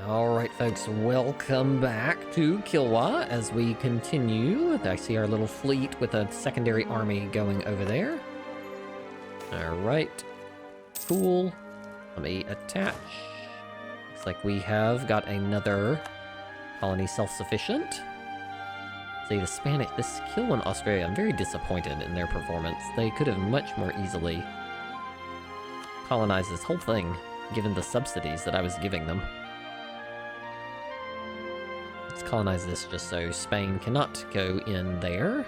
Alright folks, welcome back to Kilwa as we continue. I see our little fleet with a secondary army going over there. Alright, cool. Let me attach. Looks like we have got another colony self-sufficient. See, this Kilwan Australia, I'm very disappointed in their performance. They could have much more easily colonized this whole thing, given the subsidies that I was giving them. Let's colonize this just so Spain cannot go in there.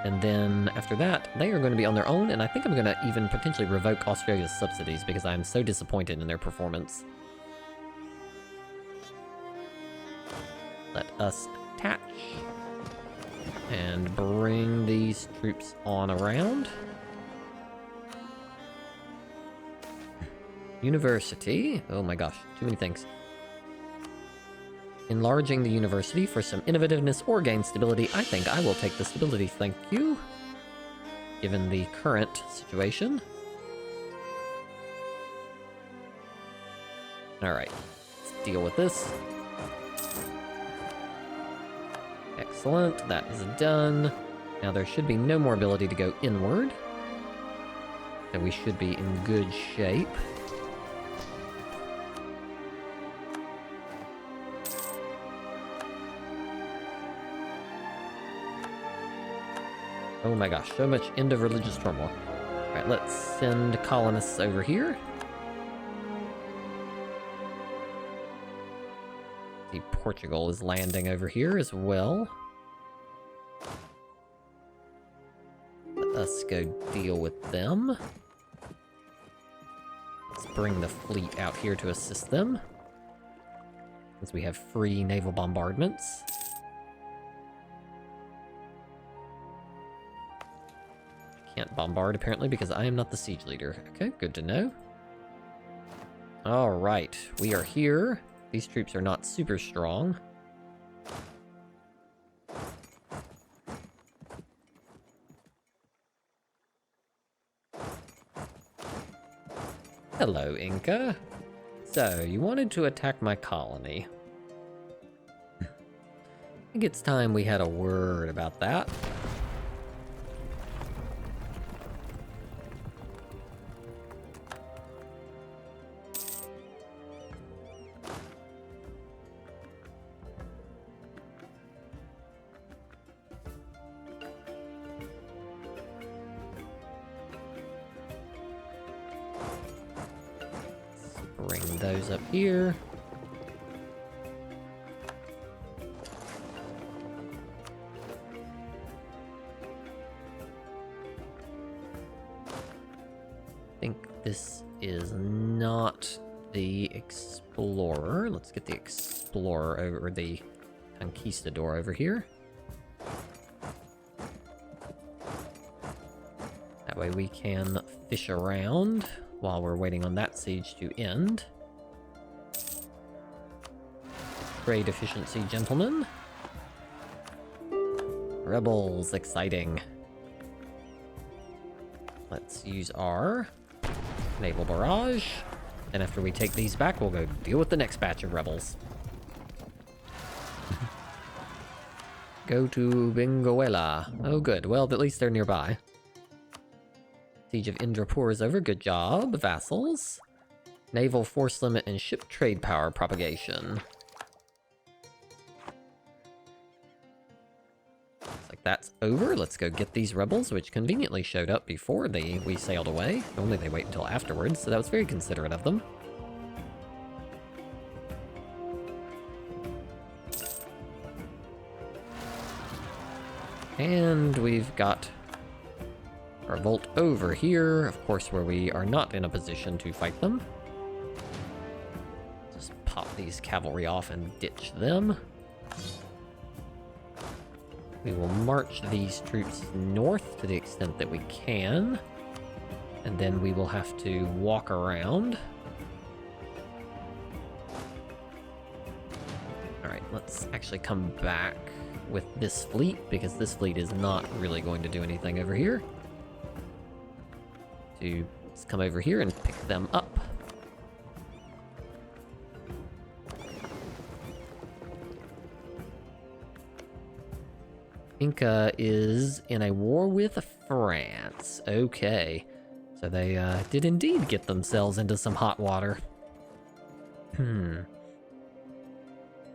And then after that, they are going to be on their own, and I think I'm going to even potentially revoke Australia's subsidies because I'm so disappointed in their performance. Let us attach and bring these troops on around. University. Oh my gosh, too many things. Enlarging the university for some innovativeness or gain stability. I think I will take the stability, thank you. Given the current situation. Alright, let's deal with this. Excellent, that is done. Now there should be no more ability to go inward. So we should be in good shape. Oh my gosh, so much end of religious turmoil. Alright, let's send colonists over here. See, Portugal is landing over here as well. Let us go deal with them. Let's bring the fleet out here to assist them, since we have free naval bombardments. Can't bombard, apparently, because I am not the siege leader. Okay, good to know. Alright, we are here. These troops are not super strong. Hello, Inca. So, you wanted to attack my colony. I think it's time we had a word about that. Bring those up here. I think this is not the Explorer. Let's get the Explorer over, or the Conquistador over here. That way we can fish around while we're waiting on that siege to end. Trade efficiency, gentlemen. Rebels, exciting. Let's use our naval barrage. And after we take these back, we'll go deal with the next batch of rebels. Go to Benguela. Oh good, well at least they're nearby. Siege of Indrapur is over, good job, vassals. Naval force limit and ship trade power propagation. Looks like that's over. Let's go get these rebels, which conveniently showed up before we sailed away. Normally they wait until afterwards, so that was very considerate of them. And we've got revolt over here, of course, where we are not in a position to fight them. Just pop these cavalry off and ditch them. We will march these troops north to the extent that we can, and then we will have to walk around. Alright, let's actually come back with this fleet, because this fleet is not really going to do anything over here. Let's come over here and pick them up. Inca is in a war with France. Okay. So they did indeed get themselves into some hot water.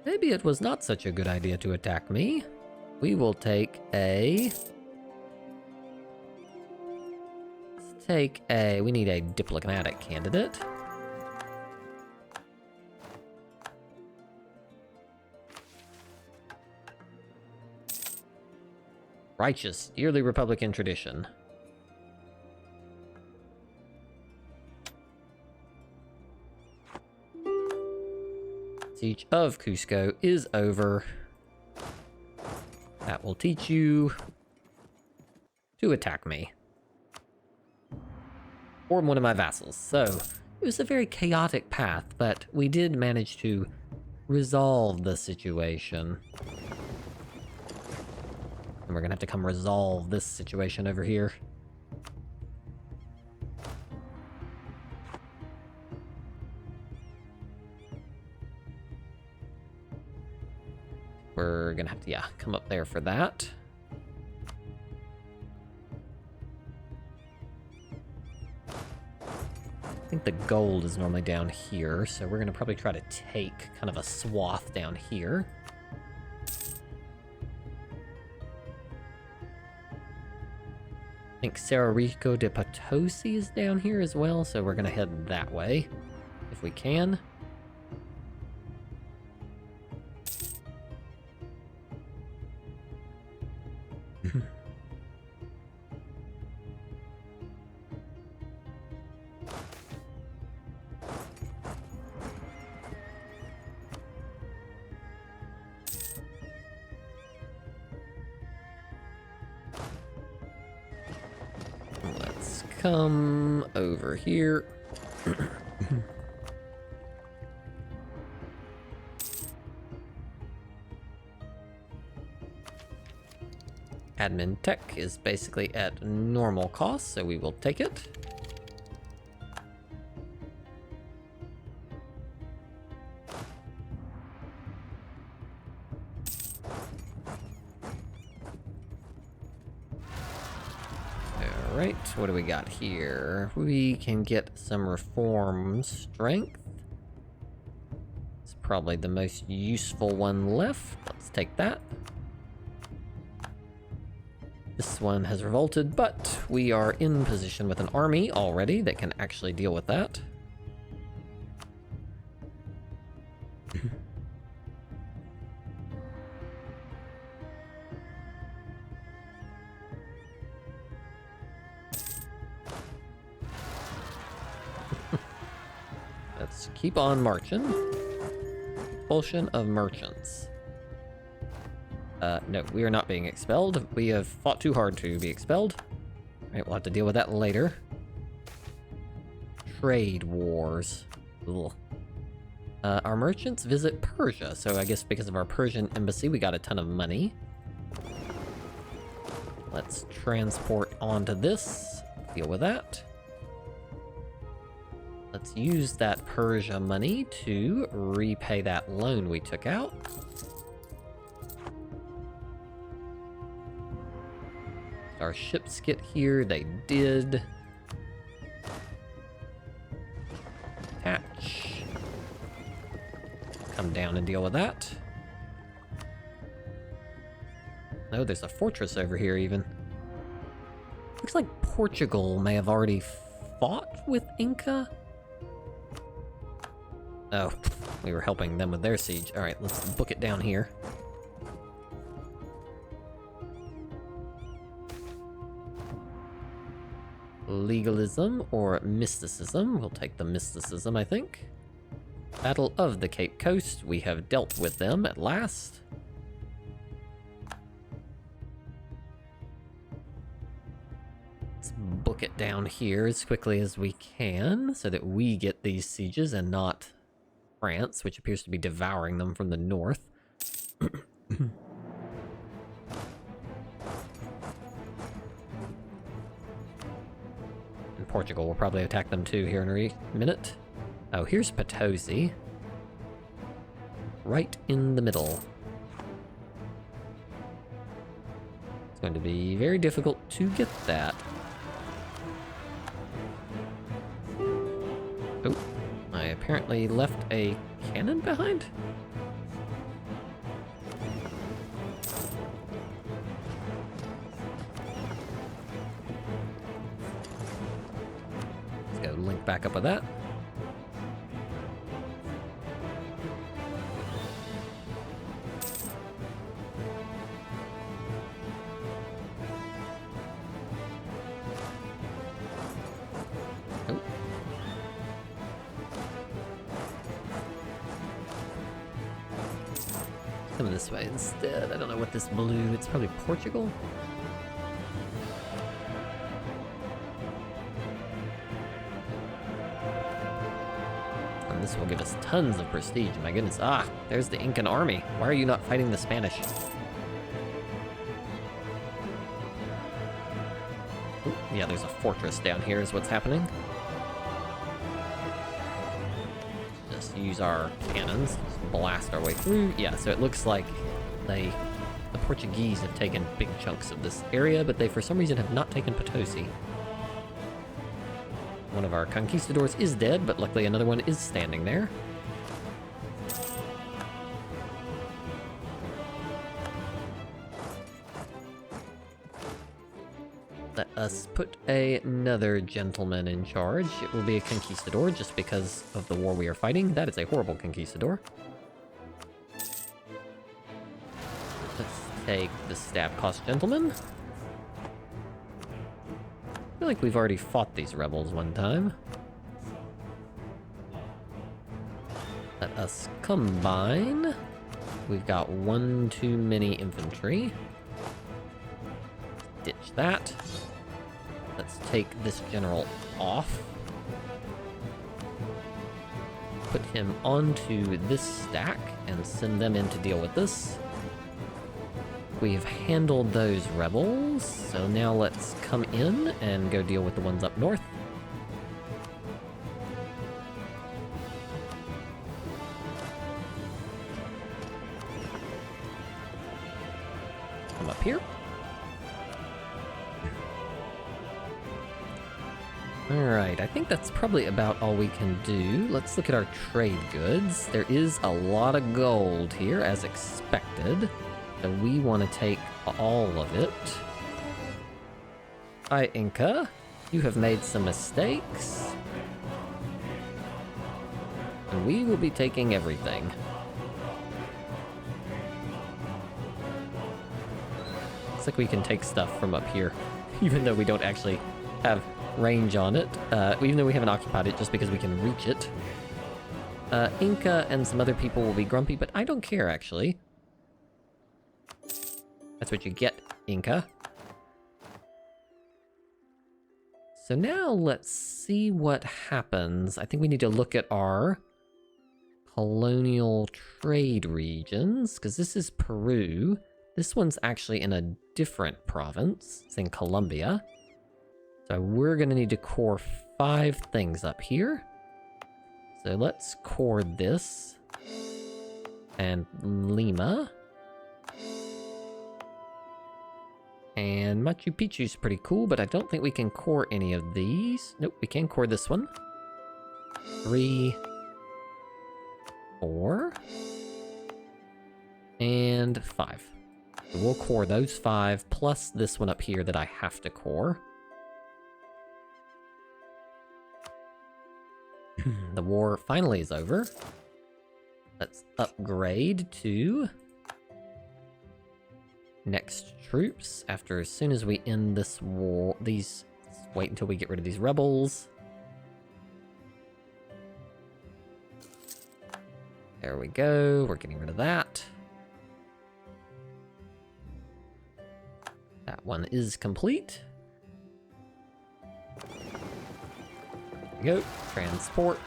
Maybe it was not such a good idea to attack me. We will take a... Let's take a... We need a diplomatic candidate. Righteous, yearly Republican tradition. Siege of Cusco is over. That will teach you to attack me. Or one of my vassals. So, it was a very chaotic path, but we did manage to resolve the situation. And we're gonna have to come resolve this situation over here. We're gonna have to, yeah, come up there for that. I think the gold is normally down here, so we're gonna probably try to take kind of a swath down here. I think Cerro Rico de Potosi is down here as well, so we're gonna head that way, if we can. Let's come over here. Admin tech is basically at normal cost, so we will take it. Alright, what do we got here? We can get some reform strength. It's probably the most useful one left. Let's take that. This one has revolted, but we are in position with an army already that can actually deal with that. Let's keep on marching. Expulsion of merchants. No, we are not being expelled. We have fought too hard to be expelled. Alright, we'll have to deal with that later. Trade wars. Ugh. Our merchants visit Persia, so I guess because of our Persian embassy, we got a ton of money. Let's transport onto this. Deal with that. Let's use that Persia money to repay that loan we took out. Our ships get here, they did. Attach. Come down and deal with that. No, there's a fortress over here even. Looks like Portugal may have already fought with Inca. Oh, we were helping them with their siege. Alright, let's book it down here. Legalism or mysticism. We'll take the mysticism, I think. Battle of the Cape Coast. We have dealt with them at last. Let's book it down here as quickly as we can so that we get these sieges and not France, which appears to be devouring them from the north. Portugal will probably attack them too here in a minute. Oh, here's Potosi. Right in the middle. It's going to be very difficult to get that. Oh, I apparently left a cannon behind? Let's go link back up with that. Come this way instead. I don't know what this blue... It's probably Portugal? And this will give us tons of prestige. My goodness. Ah, there's the Incan army. Why are you not fighting the Spanish? Ooh, yeah, there's a fortress down here is what's happening. Use our cannons, just blast our way through. Yeah, so it looks like the Portuguese have taken big chunks of this area, but they for some reason have not taken Potosi. One of our conquistadors is dead, but luckily another one is standing there. Let us put another gentleman in charge. It will be a conquistador just because of the war we are fighting. That is a horrible conquistador. Let's take the stab cost gentleman. I feel like we've already fought these rebels one time. Let us combine. We've got one too many infantry. Ditch that. Let's take this general off. Put him onto this stack and send them in to deal with this. We've handled those rebels, so now let's come in and go deal with the ones up north. Come up here. Alright, I think that's probably about all we can do. Let's look at our trade goods. There is a lot of gold here, as expected. So we want to take all of it. Hi, Inca. You have made some mistakes. And we will be taking everything. Looks like we can take stuff from up here, even though we don't actually have range on it, even though we haven't occupied it just because we can reach it. Inca and some other people will be grumpy, but I don't care, actually. That's what you get, Inca. So now let's see what happens. I think we need to look at our colonial trade regions, because this is Peru. This one's actually in a different province. It's in Colombia. So we're going to need to core 5 things up here. So let's core this. And Lima. And Machu Picchu's pretty cool, but I don't think we can core any of these. Nope, we can core this one. 3, 4, and 5. So we'll core those 5, plus this one up here that I have to core. The war finally is over. Let's upgrade to next troops after as soon as we end this war. Let's wait until we get rid of these rebels. There we go. We're getting rid of that. That one is complete. There we go. Transport.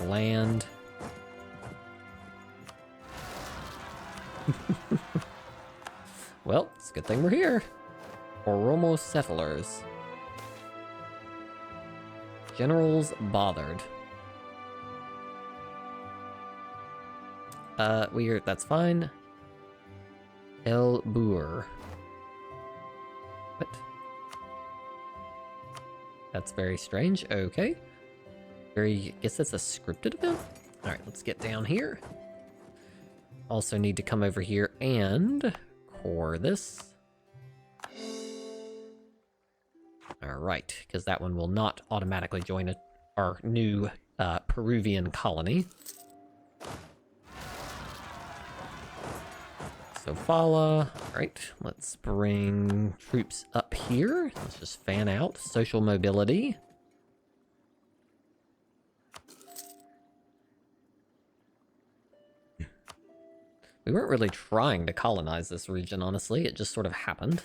Land. Well, it's a good thing we're here. Oromo settlers. Generals bothered. That's fine. El Boer. What? That's very strange. Okay. Guess that's a scripted event? Alright, let's get down here. Also need to come over here and core this. Alright, because that one will not automatically join our new Peruvian colony. Sofala. Alright, let's bring troops up here. Let's just fan out. Social mobility. We weren't really trying to colonize this region, honestly. It just sort of happened.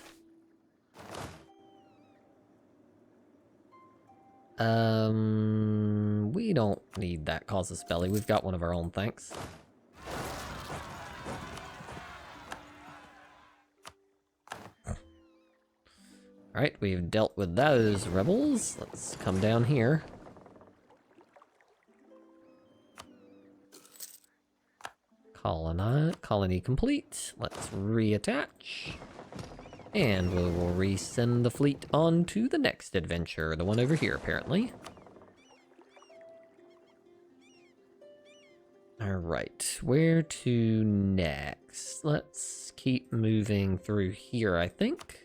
We don't need that casus belli. We've got one of our own, thanks. Alright, we've dealt with those rebels. Let's come down here. Colony complete. Let's reattach. And we will resend the fleet on to the next adventure. The one over here, apparently. Alright, where to next? Let's keep moving through here, I think.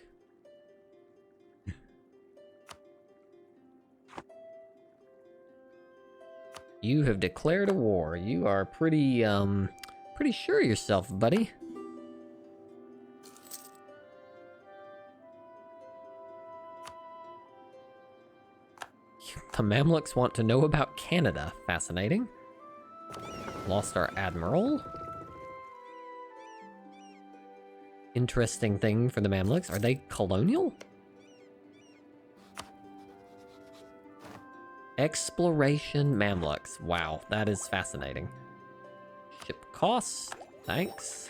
You have declared a war. You are pretty sure of yourself, buddy. The Mamluks want to know about Canada. Fascinating. Lost our admiral. Interesting thing for the Mamluks. Are they colonial? Exploration Mamluks. Wow, that is fascinating. Ship cost. Thanks.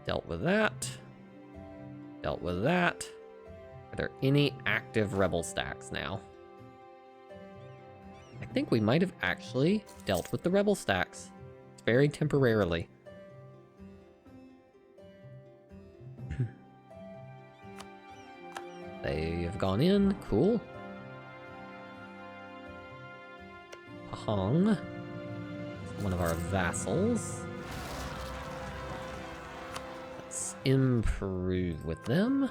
Dealt with that. Dealt with that. Are there any active rebel stacks now? I think we might have actually dealt with the rebel stacks. It's very temporarily. They have gone in. Cool. Pahang. One of our vassals. Let's improve with them.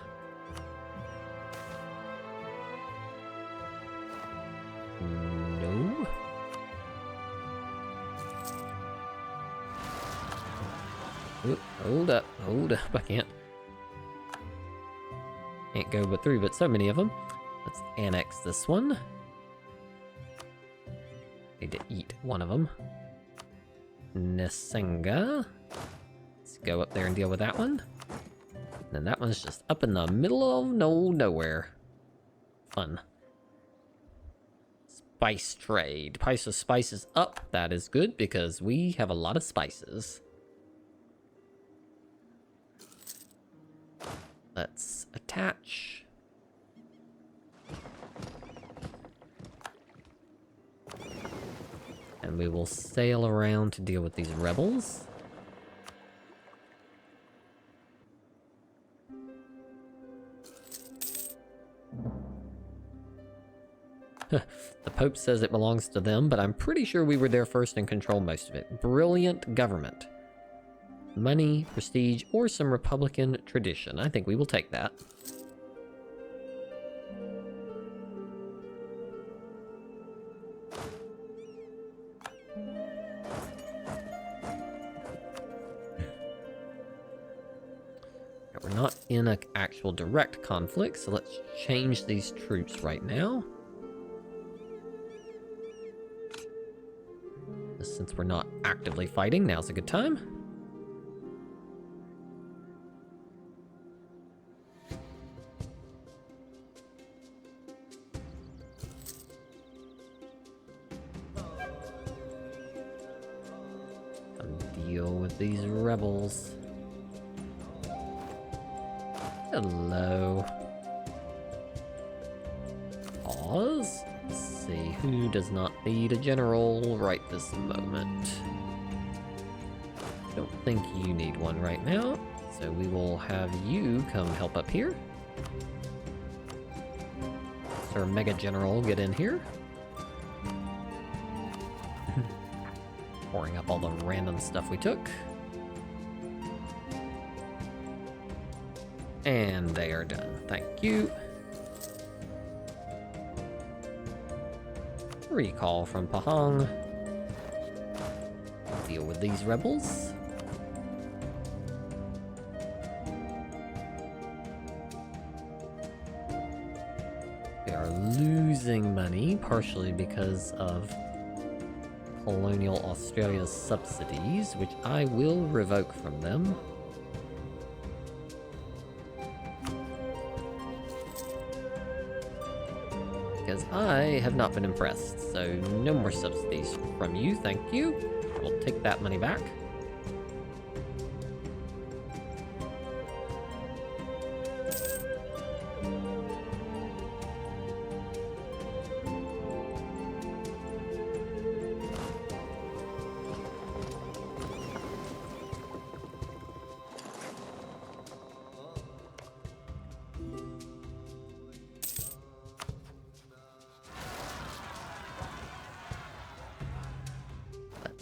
No. Oop, hold up, I can't go but through, but so many of them. Let's annex this one. Need to eat one of them. Nesenga. Let's go up there and deal with that one. And then that one's just up in the middle of nowhere. Fun. Spice trade. Price of spices up. That is good because we have a lot of spices. Let's attach. And we will sail around to deal with these rebels. The Pope says it belongs to them, but I'm pretty sure we were there first and control most of it. Brilliant government. Money, prestige, or some Republican tradition. I think we will take that. We're not in an actual direct conflict, so let's change these troops right now. Since we're not actively fighting, now's a good time. Deal with these rebels. Hello. pause. Let's see, who does not need a general right this moment? Don't think you need one right now, so we will have you come help up here. Sir Mega General, get in here. Pouring up all the random stuff we took. And they are done. Thank you. Recall from Pahang. Deal with these rebels. We are losing money, partially because of Colonial Australia's subsidies, which I will revoke from them. Because I have not been impressed, so no more subsidies from you, thank you. We'll take that money back.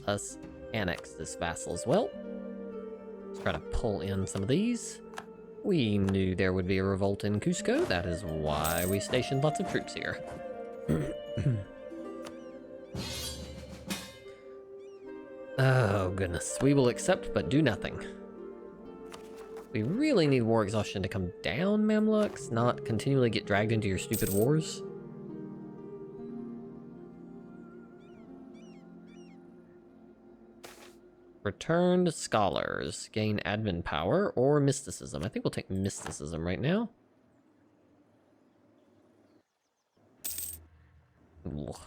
Us annex this vassal as well. Let's try to pull in some of these. We knew there would be a revolt in Cusco. That is why we stationed lots of troops here. Oh goodness, we will accept but do nothing. We really need war exhaustion to come down, Mamluks, not continually get dragged into your stupid wars. Returned scholars gain admin power or mysticism. I think we'll take mysticism right now. Ugh.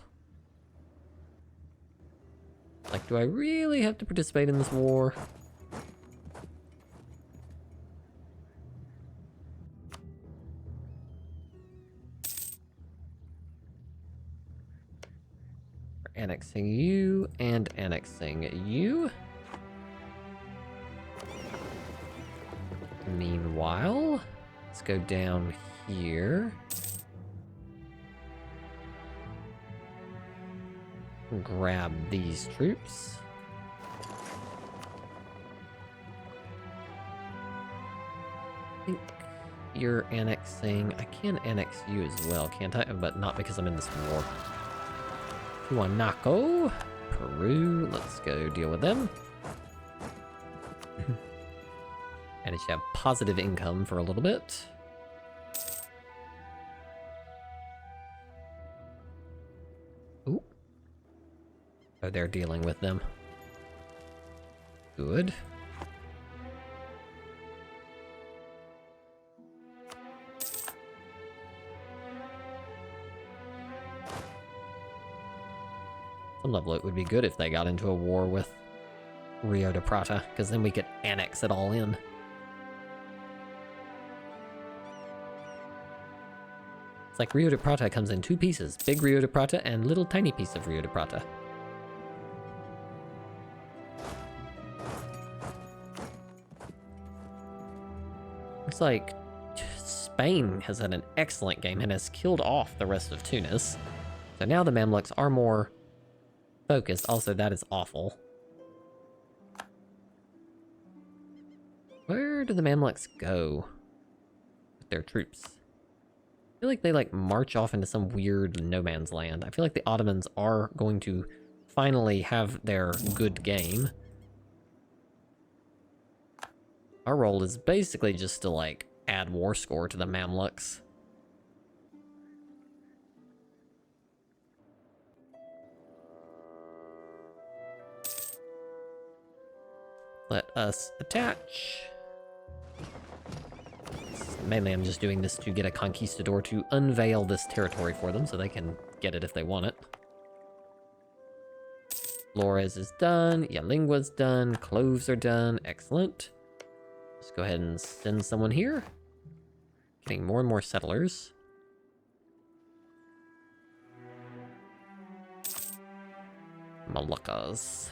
Like, do I really have to participate in this war? We're annexing you and annexing you. Meanwhile, let's go down here. Grab these troops. I think you're annexing. I can annex you as well, can't I? But not because I'm in this war. Tiwanaku, Peru. Let's go deal with them. Managed to have positive income for a little bit. Ooh. Oh, they're dealing with them. Good. Some level it would be good if they got into a war with Rio de Prata, because then we could annex it all in. It's like Rio de Prata comes in two pieces, big Rio de Prata and little tiny piece of Rio de Prata. Looks like Spain has had an excellent game and has killed off the rest of Tunis. So now the Mamluks are more focused. Also, that is awful. Where do the Mamluks go with their troops? I feel like they march off into some weird no man's land. I feel like the Ottomans are going to finally have their good game. Our role is basically just to add war score to the Mamluks. Let us attach. Mainly I'm just doing this to get a conquistador to unveil this territory for them so they can get it if they want it. Flores is done, Yalingua's done, Cloves are done, excellent. Let's go ahead and send someone here. Getting more and more settlers. Moluccas.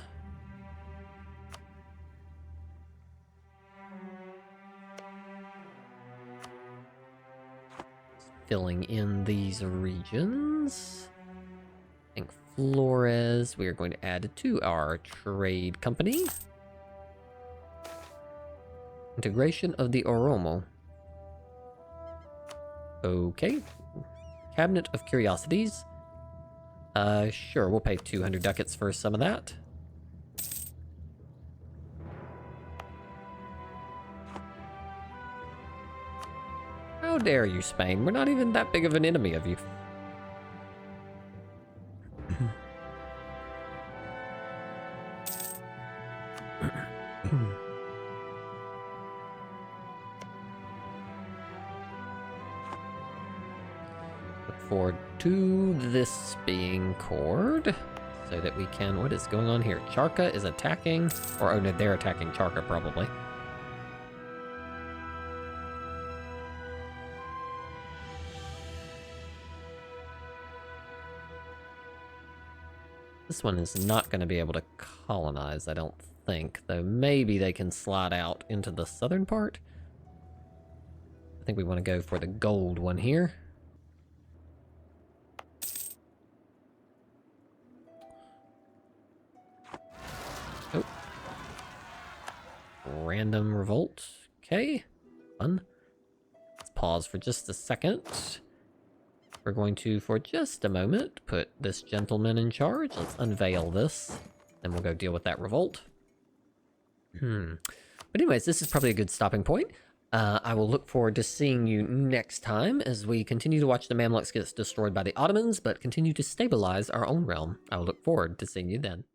Filling in these regions. I think Flores, we are going to add to our trade company. Integration of the Oromo. Okay. Cabinet of Curiosities. Sure, we'll pay 200 ducats for some of that. How dare you, Spain? We're not even that big of an enemy of you. Look forward to this being cored so that we can... What is going on here? Charca is attacking, or oh no, they're attacking Charca probably. This one is not going to be able to colonize, I don't think, though maybe they can slide out into the southern part. I think we want to go for the gold one here. Oh. Random revolt. Okay. Fun. Let's pause for just a second. We're going to, for just a moment, put this gentleman in charge. Let's unveil this. Then we'll go deal with that revolt. But anyways, this is probably a good stopping point. I will look forward to seeing you next time as we continue to watch the Mamluks get destroyed by the Ottomans, but continue to stabilize our own realm. I will look forward to seeing you then.